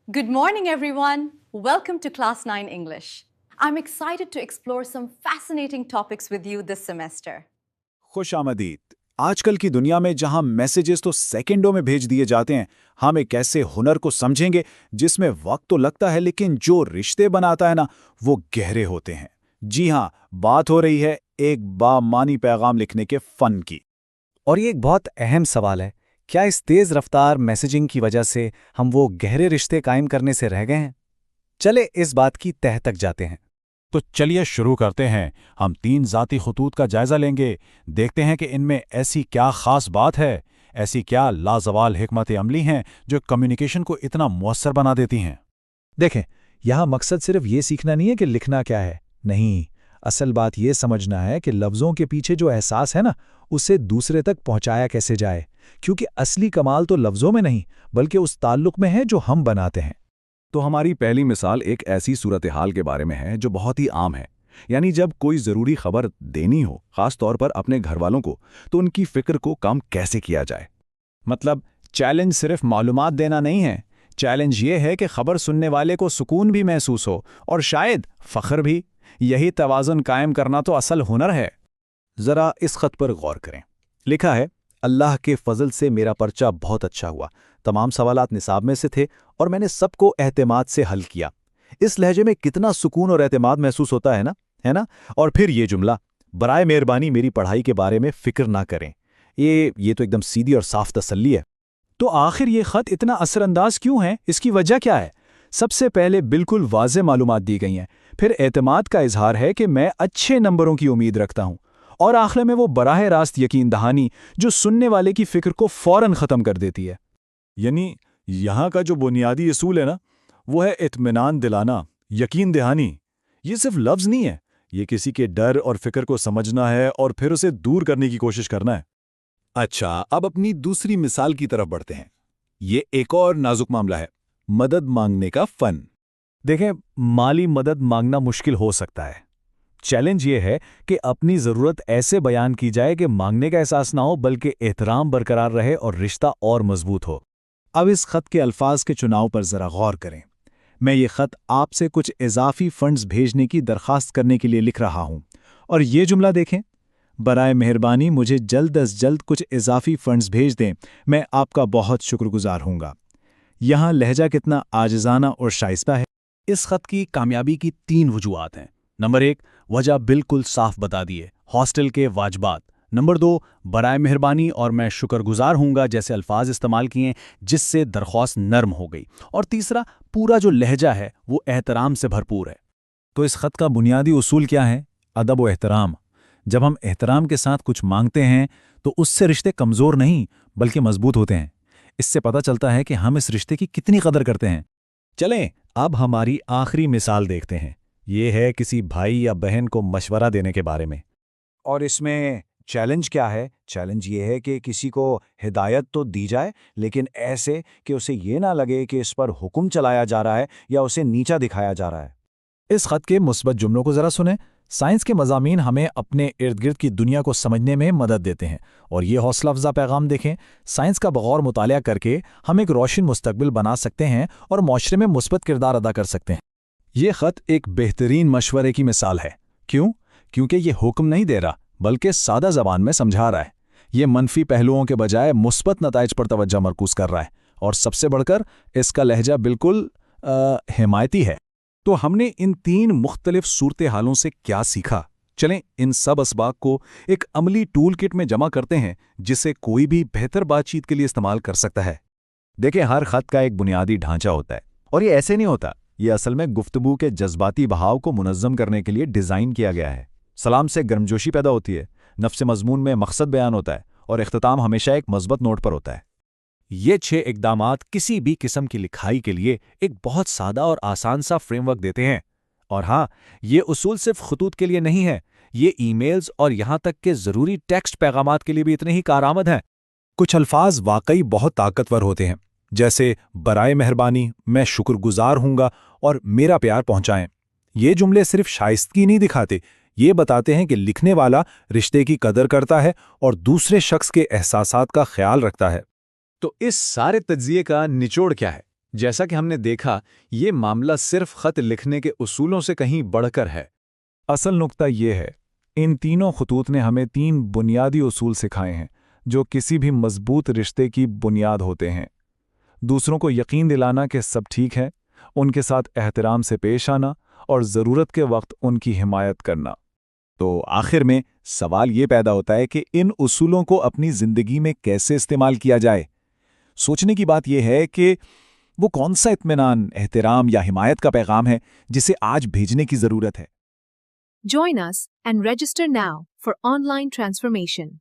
Good morning, everyone. Welcome to Class 9 English. I'm excited to explore some fascinating topics with you this semester. खुश आमदीद। आजकल की दुनिया में जहां मैसेजेस तो सेकंडों में भेज दिए जाते हैं, हम एक ऐसे हुनर को समझेंगे जिसमें वक्त तो लगता है लेकिन जो रिश्ते बनाता है ना, वो गहरे होते हैं। जी हां, बात हो रही है एक बामानी पैगाम लिखने के फन की। और ये एक बहुत अहम सवाल है, क्या इस तेज़ रफ्तार मैसेजिंग की वजह से हम वो गहरे रिश्ते कायम करने से रह गए हैं? चले इस बात की तह तक जाते हैं। तो चलिए शुरू करते हैं। हम 3 ज़ाती खतूत का जायजा लेंगे, देखते हैं कि इनमें ऐसी क्या खास बात है, ऐसी क्या लाजवाल हिकमत अमली हैं जो कम्युनिकेशन को इतना मुअस्सर बना देती हैं। देखें, यहाँ मकसद सिर्फ ये सीखना नहीं है कि लिखना क्या है, नहीं, असल बात ये समझना है कि लफ्ज़ों के पीछे जो एहसास है ना, उसे दूसरे तक पहुंचाया कैसे जाए, क्योंकि असली कमाल तो लफ्ज़ों में नहीं बल्कि उस ताल्लुक में है जो हम बनाते हैं। तो हमारी पहली मिसाल एक ऐसी सूरत हाल के बारे में है जो बहुत ही आम है, यानी जब कोई ज़रूरी खबर देनी हो, ख़ास तौर पर अपने घर वालों को, तो उनकी फ़िक्र को कम कैसे किया जाए। मतलब चैलेंज सिर्फ मालूमात देना नहीं है, चैलेंज ये है कि खबर सुनने वाले को सुकून भी महसूस हो और शायद फ़ख्र भी। यही तवाज़ुन कायम करना तो असल हुनर है। ज़रा इस ख़त पर गौर करें। लिखा है, अल्लाह के फजल से मेरा पर्चा बहुत अच्छा हुआ, तमाम सवालात निसाब में से थे और मैंने सबको एहतिमाद से हल किया। इस लहजे में कितना सुकून और एहतिमाद महसूस होता है ना? और फिर ये जुमला, बराए मेहरबानी मेरी पढ़ाई के बारे में फ़िक्र ना करें। ये तो एकदम सीधी और साफ तसल्ली है। तो आखिर ये ख़त इतना असरअंदाज क्यों है? इसकी वजह क्या है? सबसे पहले बिल्कुल वाज़े मालूमात दी गई हैं, फिर एतमाद का इजहार है कि मैं अच्छे नंबरों की उम्मीद रखता हूँ, और आखिर में वो बराह रास्त यकीन दहानी जो सुनने वाले की फ़िक्र को फ़ौरन ख़त्म कर देती है। यानी यहाँ का जो बुनियादी असूल है ना, वो है इत्मीनान दिलाना, यकीन दहानी। ये सिर्फ लफ्ज़ नहीं है, ये किसी के डर और फिक्र को समझना है और फिर उसे दूर करने की कोशिश करना है। अच्छा, अब अपनी दूसरी मिसाल की तरफ बढ़ते हैं। ये एक और नाजुक मामला है, मदद मांगने का फ़न। देखें, माली मदद मांगना मुश्किल हो सकता है। चैलेंज ये है कि अपनी ज़रूरत ऐसे बयान की जाए कि मांगने का एहसास ना हो बल्कि एहतराम बरकरार रहे और रिश्ता और मजबूत हो। अब इस ख़त के अल्फाज के चुनाव पर ज़रा गौर करें। मैं ये ख़त आपसे कुछ इजाफ़ी फ़ंड्स भेजने की दरख्वास्त करने के लिए लिख रहा हूँ, और ये जुमला देखें, बराए मेहरबानी मुझे जल्द अज जल्द कुछ इजाफ़ी फ़ंड्स भेज दें, मैं आपका बहुत शुक्रगुजार हूँगा। यहाँ लहजा कितना आजिज़ाना और शाइस्ता है। इस ख़त की कामयाबी की 3 वजूहात हैं। नंबर 1, वजह बिल्कुल साफ बता दिए, हॉस्टल के वाजबात। नंबर 2, बराए मेहरबानी और मैं शुक्रगुजार हूँगा जैसे अल्फाज इस्तेमाल किए जिससे दरख्वास्त नरम हो गई। और तीसरा, पूरा जो लहजा है वो एहतराम से भरपूर है। तो इस ख़त का बुनियादी उसूल क्या है? अदब व एहतराम। जब हम एहतराम के साथ कुछ मांगते हैं तो उससे रिश्ते कमज़ोर नहीं बल्कि मजबूत होते हैं। इससे पता चलता है कि हम इस रिश्ते की कितनी कदर करते हैं। चलें, अब हमारी आखिरी मिसाल देखते हैं। ये है किसी भाई या बहन को मशवरा देने के बारे में। और इसमें चैलेंज क्या है? चैलेंज ये है कि किसी को हिदायत तो दी जाए, लेकिन ऐसे कि उसे ये ना लगे कि इस पर हुक्म चलाया जा रहा है या उसे नीचा दिखाया जा रहा है। इस ख़त के मुस्बत जुमलों को ज़रा सुनें। साइंस के मज़ामीन हमें अपने इर्द गिर्द की दुनिया को समझने में मदद देते हैं, और ये हौसला अफ़ज़ा पैगाम देखें, साइंस का बग़ौर मुतालिया करके हम एक रोशन मुस्तक़बिल बना सकते हैं और माशरे में मुस्बत किरदार अदा कर सकते हैं। ये ख़त एक बेहतरीन मशवरे की मिसाल है। क्यों? क्योंकि ये हुक्म नहीं दे रहा बल्कि सादा ज़बान में समझा रहा है। ये मनफी पहलुओं के बजाय मुस्बत नताइज पर तवज्जो मरकूज़ कर रहा है, और सबसे बढ़कर इसका लहजा बिल्कुल हिमायती है। तो हमने इन 3 मुख्तलिफ सूरत हालों से क्या सीखा? चलें इन सब असबाब को एक अमली टूल किट में जमा करते हैं जिसे कोई भी बेहतर बातचीत के लिए इस्तेमाल कर सकता है। देखिए, हर ख़त का एक बुनियादी ढांचा होता है, और ये ऐसे नहीं होता। ये असल में गुफ्तगू के जज्बाती बहाव को मुनज़्ज़म करने के लिए डिज़ाइन किया गया है। सलाम से गर्मजोशी पैदा होती है, नफ्स मज़मून में मकसद बयान होता है, और इख्तिताम हमेशा एक मज़बूत नोट पर होता है। ये 6 इक़दामात किसी भी किस्म की लिखाई के लिए एक बहुत सादा और आसान सा फ्रेमवर्क देते हैं। और हाँ, ये उसूल सिर्फ खतूत के लिए नहीं है, ये ईमेल्स और यहाँ तक के ज़रूरी टेक्स्ट पैगामात के लिए भी इतने ही कारआमद हैं। कुछ अल्फाज वाकई बहुत ताकतवर होते हैं, जैसे बराए मेहरबानी मैं शुक्रगुजार हूँगा और मेरा प्यार पहुँचाएं। ये जुमले सिर्फ शाइस्तगी नहीं दिखाते, ये बताते हैं कि लिखने वाला रिश्ते की कदर करता है और दूसरे शख्स के एहसासात का ख्याल रखता है। तो इस सारे तज्जिए का निचोड़ क्या है? جیسا کہ ہم نے دیکھا یہ معاملہ صرف خط لکھنے کے اصولوں سے کہیں بڑھ کر ہے۔ اصل نقطہ یہ ہے ان تینوں خطوط نے ہمیں 3 بنیادی اصول سکھائے ہیں جو کسی بھی مضبوط رشتے کی بنیاد ہوتے ہیں۔ دوسروں کو یقین دلانا کہ سب ٹھیک ہے، ان کے ساتھ احترام سے پیش آنا اور ضرورت کے وقت ان کی حمایت کرنا۔ تو آخر میں سوال یہ پیدا ہوتا ہے کہ ان اصولوں کو اپنی زندگی میں کیسے استعمال کیا جائے؟ سوچنے کی بات یہ ہے کہ وہ کون سا اطمینان، احترام یا حمایت کا پیغام ہے جسے آج بھیجنے کی ضرورت ہے؟ Join us and register now for online transformation.